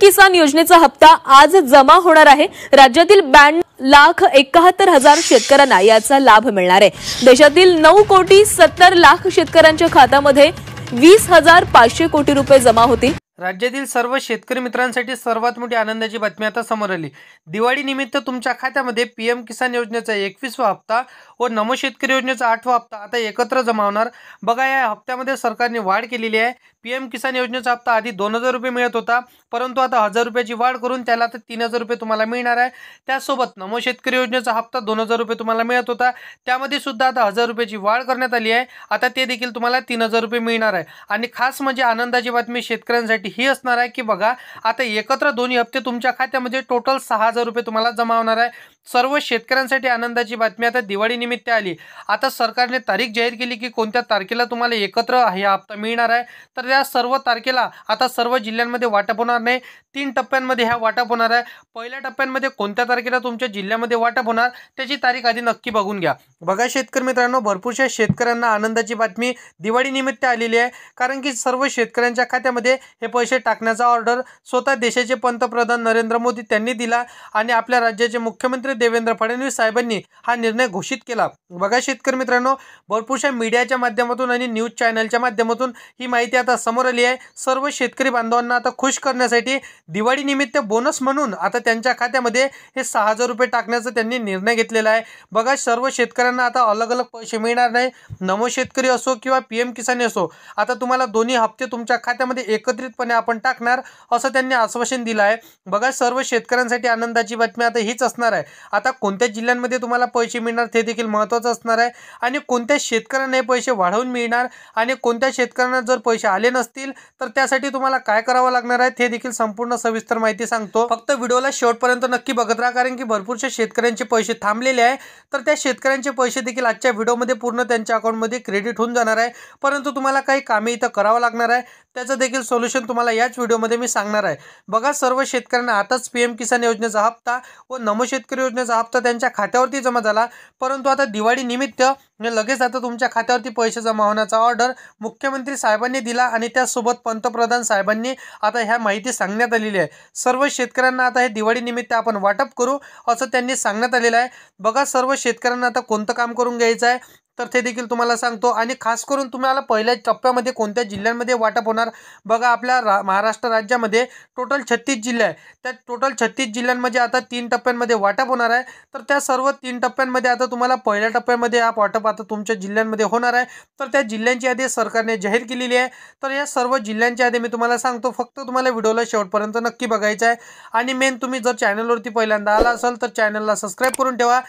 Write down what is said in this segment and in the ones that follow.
किसान योजनेचा हप्ता आज जमा होणार आहे। राज्यातील 92,71,000 शेतकऱ्यांना याचा लाभ मिळणार आहे। देशातील 9,70,00,000 शेतकऱ्यांच्या खात्यामध्ये 20,500 कोटी रुपये जमा होतील। राज्यातील सर्व शेतकरी मित्रांसाठी सर्वात मोठी आनंदाची बातमी आता समोर आली। दिवाळी निमित्त तुमच्या खात्यामध्ये पीएम किसान योजनेचा 21वा हप्ता व नमो शेतकरी योजनेचा 8वा हप्ता आता एकत्र जमा होणार। बघा, या हप्त्यामध्ये सरकारने वाढ केलेली आहे। पीएम किसान योजनेचा हप्ता आधी 2,000 रुपये मिळत होता, परंतु आता 1,000 रुपयाची वाढ करून त्याला आता 3,000 रुपये तुम्हाला मिळणार आहे। त्यासोबत नमो शेतकरी योजनेचा हप्ता 2,000 रुपये तुम्हाला मिळत होता, त्यामध्ये सुद्धा आता 1,000 रुपयाची वाढ करण्यात आली आहे। आता ते देखील तुम्हाला 3,000 रुपये मिळणार आहे। आणि खास म्हणजे आनंदाची बातमी शेतकऱ्यांसाठी ही असणार आहे की बघा, आता एकत्र दोन्ही हप्ते तुमच्या खात्यामध्ये टोटल 6,000 रुपये तुम्हाला जमा होणार आहे। सर्व शेतकऱ्यांसाठी आनंदाची बातमी आता दिवाळी निमित्त आली। आता सरकारने तारीख जाहीर केली की कोणत्या तारखेला तुम्हाला एकत्र हा हप्ता मिळणार आहे। तर या सर्व तारखेला आता सर्व जिल्ह्यांमध्ये वाटप होणार नाही, 3 टप्प्यांमध्ये हा वाटप होणार आहे। पहिल्या टप्प्यामध्ये कोणत्या तारखेला तुमच्या जिल्ह्यामध्ये वाटप होणार त्याची तारीख आधी नक्की बघून घ्या। बघा शेतकरी मित्रांनो, भरपूरशा शेतकऱ्यांना आनंदाची बातमी दिवाळी निमित्त आलेली आहे, कारण की सर्व शेतकऱ्यांच्या खात्यामध्ये हे पैसे टाकण्याचा ऑर्डर स्वतः देशाचे पंतप्रधान नरेंद्र मोदी त्यांनी दिला आणि आपल्या राज्याचे मुख्यमंत्री देवेंद्र फडणवीस साहेबांनी हा निर्णय घोषित केला। बघा शेतकरी मित्रांनो, भरपूरशा मीडियाच्या माध्यमातून आणि न्यूज चॅनलच्या माध्यमातून ही माहिती आता समोर आली आहे। सर्व शेतकरी बांधवांना आता खुश करण्यासाठी दिवाळी निमित्त बोनस म्हणून आता त्यांच्या खात्यामध्ये हे 6,000 रुपये टाकण्याचा त्यांनी निर्णय घेतलेला आहे। बघा, सर्व शेतकऱ्यांना आता अलग अलग पैसे मिळणार नाही, नमो शेतकरी असो किंवा पीएम किसान असो, आता तुम्हाला दोन्ही हप्ते तुमच्या खात्यामध्ये एकत्रितपणे आपण टाकणार असं त्यांनी आश्वासन दिलं आहे। बघा, सर्व शेतकऱ्यांसाठी आनंदाची बातमी आता हीच असणार आहे। आता कोणत्या जिल्ह्यांमध्ये तुम्हाला पैसे मिळणार ते देखील महत्त्वाचं असणार आहे आणि कोणत्या शेतकऱ्यांना हे पैसे वाढवून मिळणार आणि कोणत्या शेतकऱ्यांना जर पैसे आले नसतील तर त्यासाठी तुम्हाला काय करावं लागणार आहे ते देखील संपूर्ण सविस्तर माहिती सांगतो। फक्त व्हिडिओला शेवटपर्यंत नक्की बघत राहा, कारण की भरपूरशा शेतकऱ्यांचे पैसे थांबलेले आहे। तर त्या शेतकऱ्यांचे पैसे देखील आजच्या व्हिडिओमध्ये पूर्ण त्यांच्या अकाउंटमध्ये क्रेडिट होऊन जाणार आहे, परंतु तुम्हाला काही कामे इथं करावं लागणार आहे, त्याचं देखील सोल्युशन तुम्हाला याच व्हिडिओमध्ये मी सांगणार आहे। बघा, सर्व शेतकऱ्यांना आताच पीएम किसान योजनेचा हप्ता व नमो शेतकरी योजनेचा हप्ता त्यांच्या खात्यावरती जमा झाला, परंतु आता दिवाळी निमित्त लगेच आता तुमच्या खात्यावरती पैसे जमा होण्याचा ऑर्डर मुख्यमंत्री साहेबांनी दिला आणि त्यासोबत पंतप्रधान साहेबांनी आता ह्या माहिती सांगण्यात आलेली आहे। सर्व शेतकऱ्यांना आता हे दिवाळी निमित्त आपण वाटप करू असं त्यांनी सांगण्यात आलेलं आहे। बघा, सर्व शेतकऱ्यांना आता कोणतं काम करून घ्यायचं आहे तर ते देखील तुम्हाला सांगतो आणि खास करून तुम्हाला पहिल्या टप्प्यामध्ये कोणत्या जिल्ह्यांमध्ये वाटप होणार। बघा, आपल्या महाराष्ट्र राज्यामध्ये टोटल 36 जिल्हे आहे, त्या टोटल 36 जिल्ह्यांमध्ये आता 3 टप्प्यांमध्ये वाटप होणार आहे। तर त्या सर्व 3 टप्प्यांमध्ये आता तुम्हाला पहिल्या टप्प्यामध्ये हा वाटप आता तुमच्या जिल्ह्यांमध्ये होणार आहे। तर त्या जिल्ह्यांची यादी सरकारने जाहीर केलेली आहे। तर या सर्व जिल्ह्यांची यादी मी तुम्हाला सांगतो, फक्त तुम्हाला व्हिडिओला शेवटपर्यंत नक्की बघायचं आहे। आणि मेन, तुम्ही जर चॅनलवरती पहिल्यांदा आला असाल तर चॅनलला सबस्क्राईब करून ठेवा,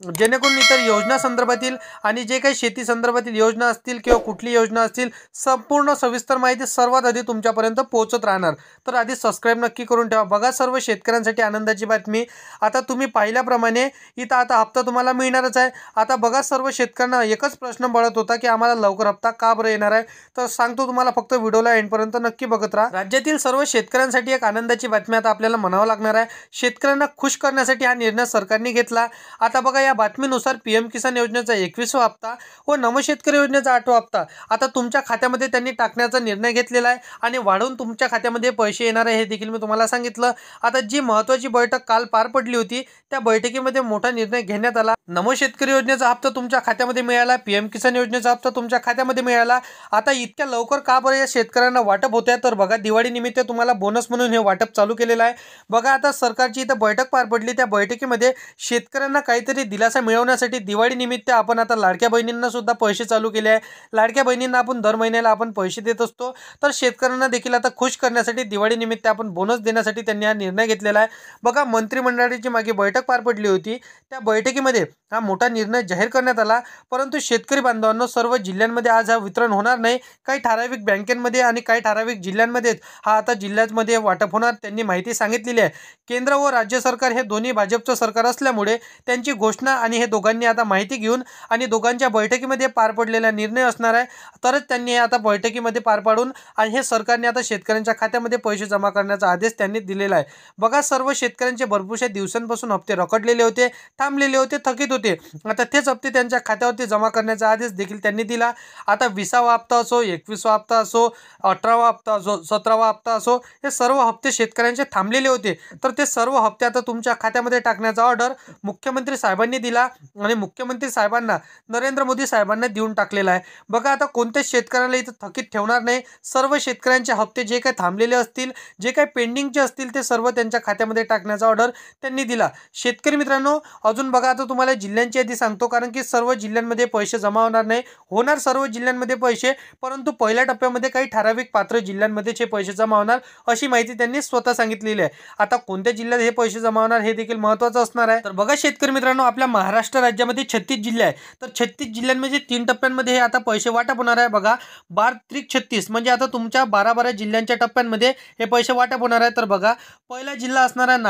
जेणेकरून इतर योजना संदर्भातील आणि जे काही शेती संदर्भातील योजना असतील किंवा कुठली योजना असतील संपूर्ण सविस्तर माहिती सर्वात आधी तुमच्यापर्यंत पोहोचत राहणार। तर आधी सबस्क्राईब नक्की करून ठेवा। बघा, सर्व शेतकऱ्यांसाठी आनंदाची बातमी, आता तुम्ही पाहिल्याप्रमाणे इथं आता हप्ता तुम्हाला मिळणारच आहे। आता बघा, सर्व शेतकऱ्यांना एकच प्रश्न पडत होता की आम्हाला लवकर हप्ता का बरं येणार आहे, तर सांगतो तुम्हाला, फक्त व्हिडिओला एंडपर्यंत नक्की बघत राहा। राज्यातील सर्व शेतकऱ्यांसाठी एक आनंदाची बातमी आता आपल्याला म्हणावं लागणार आहे। शेतकऱ्यांना खुश करण्यासाठी हा निर्णय सरकारने घेतला। आता बघा, या बातमीनुसार पीएम किसान योजनेचा 21वा हप्ता व नमो शेतकरी योजनेचा 8वा हप्ता आता तुमच्या खात्यामध्ये त्यांनी टाकण्याचा निर्णय घेतलेला आहे आणि वाढवून तुमच्या खात्यामध्ये पैसे येणार आहे हे देखील मी तुम्हाला सांगितलं। आता जी महत्त्वाची बैठक काल पार पडली होती त्या बैठकीमध्ये मोठा निर्णय घेण्यात आला। नमो शेतकरी योजनेचा हप्ता तुमच्या खात्यामध्ये मिळाला, पीएम किसान योजनेचा हप्ता तुमच्या खात्यामध्ये मिळाला। आता इतक्या लवकर का बरं या शेतकऱ्यांना वाटप होत आहे, तर बघा, दिवाळी निमित्त तुम्हाला बोनस म्हणून हे वाटप चालू केलेलं आहे। बघा, आता सरकारची इथं बैठक पार पडली, त्या बैठकीमध्ये शेतकऱ्यांना काहीतरी दिलासा मिळवण्यासाठी दिवाळी निमित्त आपण आता लाडक्या बहिणींना सुद्धा पैसे चालू केले आहे। लाडक्या बहिणींना आपण दर महिन्याला आपण पैसे देत असतो, तर शेतकऱ्यांना देखील आता खुश करण्यासाठी दिवाळी निमित्त आपण बोनस देण्यासाठी त्यांनी हा निर्णय घेतलेला आहे। बघा, मंत्रिमंडळाची मागे बैठक पार पडली होती, त्या बैठकीमध्ये हा मोठा निर्णय जाहीर करण्यात आला, परंतु शेतकरी बांधवांनो, सर्व जिल्ह्यांमध्ये आज हा वितरण होणार नाही। काही ठराविक बँकेमध्ये आणि काही ठराविक जिल्ह्यांमध्ये हा आता जिल्ह्यांमध्ये वाटप होणार, त्यांनी माहिती सांगितलेली आहे। केंद्र व राज्य सरकार हे दोन्ही भाजपचं सरकार असल्यामुळे त्यांची घोषणा सूचना आणि हे दोघांनी आता माहिती घेऊन आणि दोघांच्या बैठकीमध्ये पार पडलेला निर्णय असणार आहे, तरच त्यांनी हे आता बैठकीमध्ये पार पाडून आणि हे सरकारने आता शेतकऱ्यांच्या खात्यामध्ये पैसे जमा करण्याचा आदेश त्यांनी दिलेला आहे. बघा, सर्व शेतकऱ्यांचे भरपूरशा दिवसांपासून हप्ते रखडलेले होते, थांबलेले होते, थकीत होते. आता तेच हप्ते त्यांच्या खात्यावरती जमा करण्याचा आदेश देखील त्यांनी दिला. आता 20वा हप्ता असो, 21वा हप्ता असो, 18वा हप्ता असो, 17वा हप्ता असो, हे सर्व हप्ते शेतकऱ्यांचे थांबलेले होते. तर ते सर्व हप्ते आता तुमच्या खात्यामध्ये टाकण्याचा ऑर्डर मुख्यमंत्री साहेबांनी दिला आणि मुख्यमंत्री साहेबांना नरेंद्र मोदी साहेबांना देऊन टाकलेला आहे. बघा, आता कोणत्याच शेतकऱ्याला इथं थकीत ठेवणार नाही. सर्व शेतकऱ्यांचे हप्ते जे काही थांबलेले असतील, जे काही पेंडिंगचे असतील, ते सर्व त्यांच्या खात्यामध्ये टाकण्याचा ऑर्डर त्यांनी दिला. शेतकरी मित्रांनो, अजून बघा, आता तुम्हाला जिल्ह्यांची यादी सांगतो, कारण की सर्व जिल्ह्यांमध्ये पैसे जमा होणार नाही. होणार सर्व जिल्ह्यांमध्ये पैसे, परंतु पहिल्या टप्प्यामध्ये काही ठराविक पात्र जिल्ह्यांमध्येच हे पैसे जमा होणार, अशी माहिती त्यांनी स्वतः सांगितलेली आहे. आता कोणत्या जिल्ह्यात हे पैसे जमा होणार हे देखील महत्त्वाचं असणार आहे. तर बघा शेतकरी मित्रांनो, आपल्या महाराष्ट्र राज्यामध्ये 36 जिल्हे आहे. तर 36 जिल्ह्यांमध्ये 3 टप्प्यांमध्ये हे आता पैसे वाटप होणार आहे. बघा, 12-36 म्हणजे आता तुमच्या 12 जिल्ह्यांच्या टप्प्यांमध्ये हे पैसे वाटप होणार आहे. तर बघा, पहिला जिल्हा असणार आहे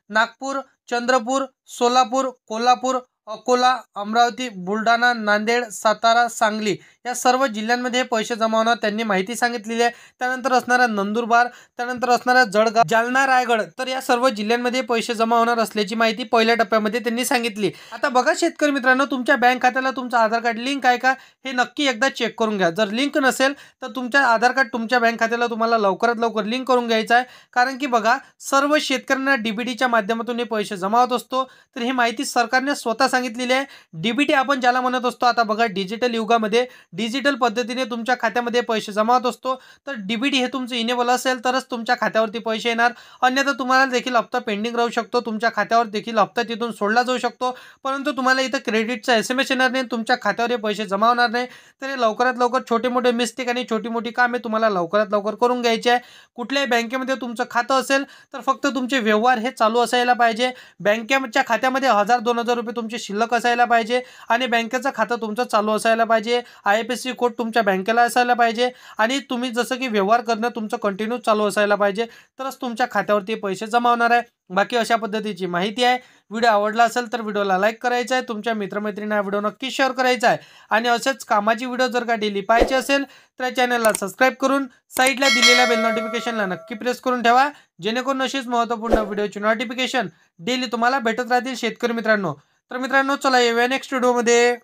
नागपूर, चंद्रपूर, सोलापूर, कोल्हापूर, अकोला, अमरावती, बुलढाणा, नांदेड, सातारा, सांगली या सर्व जिल्ह्यांमध्ये हे पैसे जमा होणार त्यांनी माहिती सांगितलेली आहे. त्यानंतर असणारा नंदुरबार, त्यानंतर असणारा जळगाव, जालना, रायगड, तर या सर्व जिल्ह्यांमध्ये पैसे जमा होणार असल्याची माहिती पहिल्या टप्प्यामध्ये त्यांनी सांगितली. आता बघा शेतकरी मित्रांनो, तुमच्या बँक खात्याला तुमचं आधार कार्ड लिंक आहे का हे नक्की एकदा चेक करून घ्या. जर लिंक नसेल तर तुमच्या आधार कार्ड तुमच्या बँक खात्याला तुम्हाला लवकरात लवकर लिंक करून घ्यायचं आहे. कारण की बघा, सर्व शेतकऱ्यांना डीबीटीच्या माध्यमातून हे पैसे जमा होत असतो. तर ही माहिती सरकारने स्वतः सांगितलेली आहे. डीबीटी आपण ज्याला म्हणत असतो, आता बघा, डिजिटल युगामध्ये डिजिटल पद्धतीने तुमच्या खात्यामध्ये पैसे जमा होत असतो. तर डीबीटी हे तुमचं इनेबल असेल तरच तुमच्या खात्यावरती पैसे येणार, अन्यथा तुम्हाला देखील हप्ता पेंडिंग राहू शकतो. तुमच्या खात्यावर देखील हप्ता तिथून सोडला जाऊ शकतो, परंतु तुम्हाला इथं क्रेडिटचा SMS येणार नाही, तुमच्या खात्यावर हे पैसे जमा होणार नाही. तर हे लवकरात लवकर छोटे मोठे मिस्टेक आणि छोटी मोठी कामे तुम्हाला लवकरात लवकर करून घ्यायची आहे. कुठल्याही बँकेमध्ये तुमचं खातं असेल तर फक्त तुमचे व्यवहार हे चालू असायला पाहिजे. बँकेच्या खात्यामध्ये 1000-2000 रुपये तुमचे शिल्लक असायला पाहिजे आणि बँकेचं खातं तुमचं चालू असायला पाहिजे. IFSC कोड तुमच्या बँकेला असायला पाहिजे आणि तुम्ही जसं की व्यवहार करणं तुमचं कंटिन्यू चालू असायला पाहिजे, तरच तुमच्या खात्यावरती पैसे जमा होणार आहे. बाकी अशा पद्धतीची माहिती आहे. व्हिडिओ आवडला असेल तर व्हिडिओला लाईक करायचा आहे, तुमच्या मित्रमैत्रिणींना व्हिडिओ नक्की शेअर करायचा आहे आणि असेच कामाची व्हिडिओ जर का डेली पाहायची असेल तर चॅनलला सबस्क्राईब करून साईडला दिलेल्या बेल नोटिफिकेशनला नक्की प्रेस करून ठेवा, जेणेकरून अशीच महत्त्वपूर्ण व्हिडिओची नोटिफिकेशन डेली तुम्हाला भेटत राहतील शेतकरी मित्रांनो. तर मित्रांनो, चला येऊया नेक्स्ट व्हिडिओमध्ये.